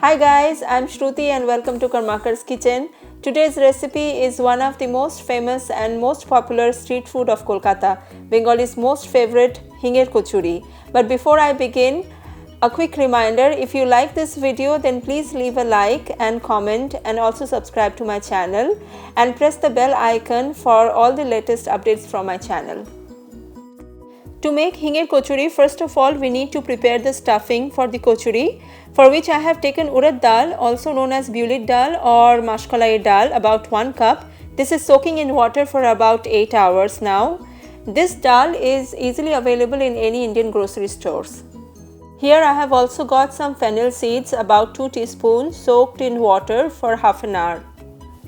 Hi guys, I'm Shruti and welcome to Karmakar's Kitchen. Today's recipe is one of the most famous and most popular street food of Kolkata, Bengali's most favorite Hinger Kochuri. But before I begin, a quick reminder, if you like this video then please leave a like and comment and also subscribe to my channel and press the bell icon for all the latest updates from my channel. To make Hinger Kochuri, first of all we need to prepare the stuffing for the kochuri, for which I have taken urad dal, also known as bulit dal or mashkolai dal, about 1 cup. This is soaking in water for about 8 hours now. This dal is easily available in any Indian grocery stores. Here I have also got some fennel seeds, about 2 teaspoons, soaked in water for half an hour.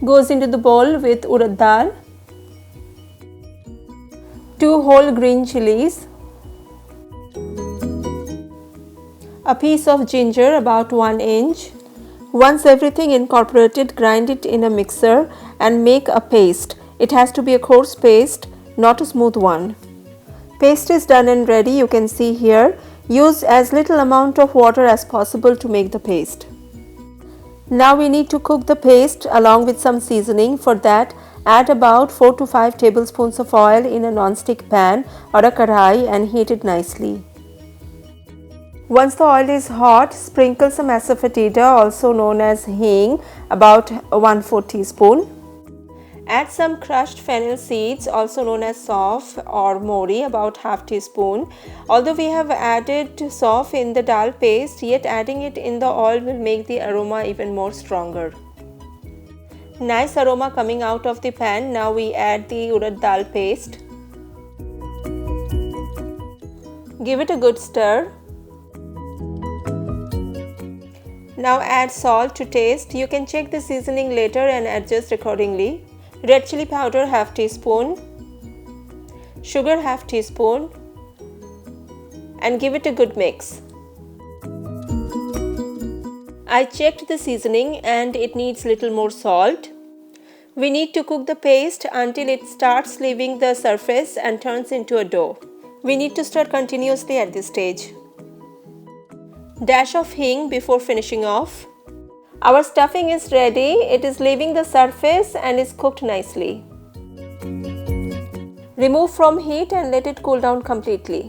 Goes into the bowl with urad dal, 2 whole green chilies, a piece of ginger about 1 inch. Once everything incorporated, grind it in a mixer and make a paste. It has to be a coarse paste, not a smooth one. Paste is done and ready, you can see here. Use as little amount of water as possible to make the paste. Now we need to cook the paste along with some seasoning. For that, add about 4 to 5 tablespoons of oil in a non-stick pan or a kadhai and heat it nicely. Once the oil is hot, sprinkle some asafoetida, also known as hing, about 1/4 teaspoon. Add some crushed fennel seeds, also known as sauf or mori, about half teaspoon. Although we have added sauf in the dal paste, yet adding it in the oil will make the aroma even more stronger. Nice aroma coming out of the pan. Now we add the urad dal paste. Give it a good stir. Now add salt to taste. You can check the seasoning later and adjust accordingly. Red chili powder half teaspoon, sugar half teaspoon, and give it a good mix. I checked the seasoning and it needs little more salt. We need to cook the paste until it starts leaving the surface and turns into a dough. We need to stir continuously at this stage. Dash of hing before finishing off. Our stuffing is ready. It is leaving the surface and is cooked nicely. Remove from heat and let it cool down completely.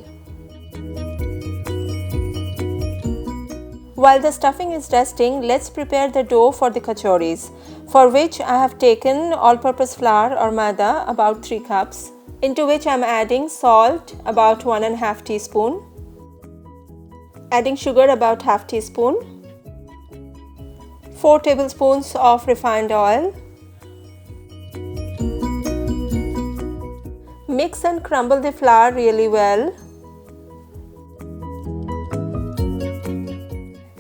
While the stuffing is resting, let's prepare the dough for the kachoris, for which I have taken all-purpose flour or maida, about 3 cups, into which I am adding salt, about 1.5 teaspoon, adding sugar, about half teaspoon, 4 tablespoons of refined oil. Mix and crumble the flour really well.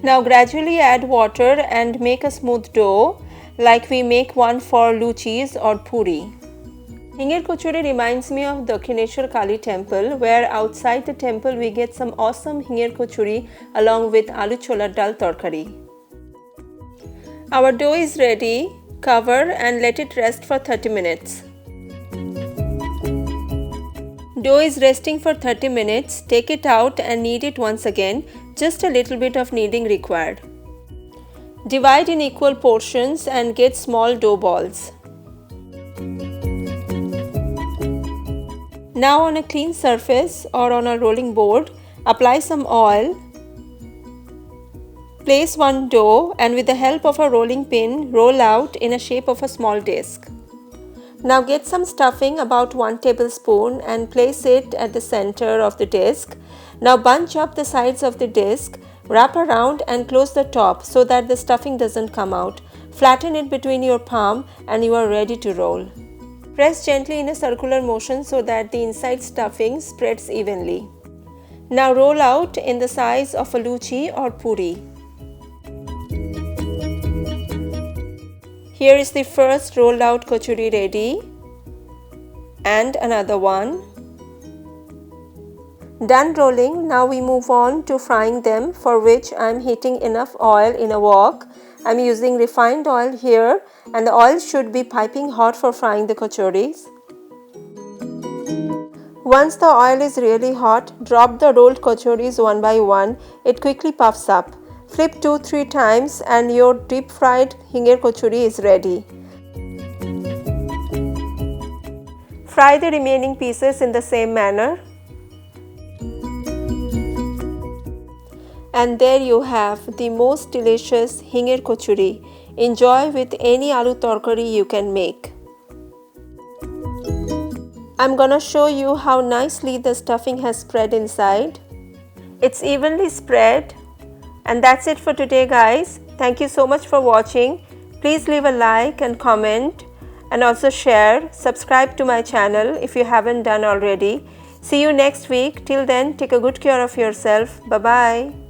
Now gradually add water and make a smooth dough like we make one for luchis or puri. Hinger Kochuri reminds me of Dakshineshwar Kali temple, where outside the temple we get some awesome Hinger Kochuri along with aloo cholar dal tarkari. Our dough is ready. Cover and let it rest for 30 minutes. Dough is resting for 30 minutes. Take it out and knead it once again. Just a little bit of kneading required. Divide in equal portions and get small dough balls. Now on a clean surface or on a rolling board, apply some oil. Place one dough and with the help of a rolling pin, roll out in a shape of a small disc. Now get some stuffing, about 1 tablespoon, and place it at the center of the disc. Now bunch up the sides of the disc, wrap around and close the top so that the stuffing doesn't come out. Flatten it between your palm and you are ready to roll. Press gently in a circular motion so that the inside stuffing spreads evenly. Now roll out in the size of a luchi or puri. Here is the first rolled out kochuri ready, and another one. Done rolling, now we move on to frying them, for which I am heating enough oil in a wok. I am using refined oil here and the oil should be piping hot for frying the kachoris. Once the oil is really hot, drop the rolled kachoris one by one. It quickly puffs up. Flip 2-3 times and your deep fried hinger kochuri is ready. Fry the remaining pieces in the same manner. And there you have the most delicious hinger kochuri. Enjoy with any aloo tarkari you can make. I'm gonna show you how nicely the stuffing has spread inside. It's evenly spread. And that's it for today, guys. Thank you so much for watching. Please leave a like and comment and also share. Subscribe to my channel if you haven't done already. See you next week. Till then, take a good care of yourself. Bye-bye.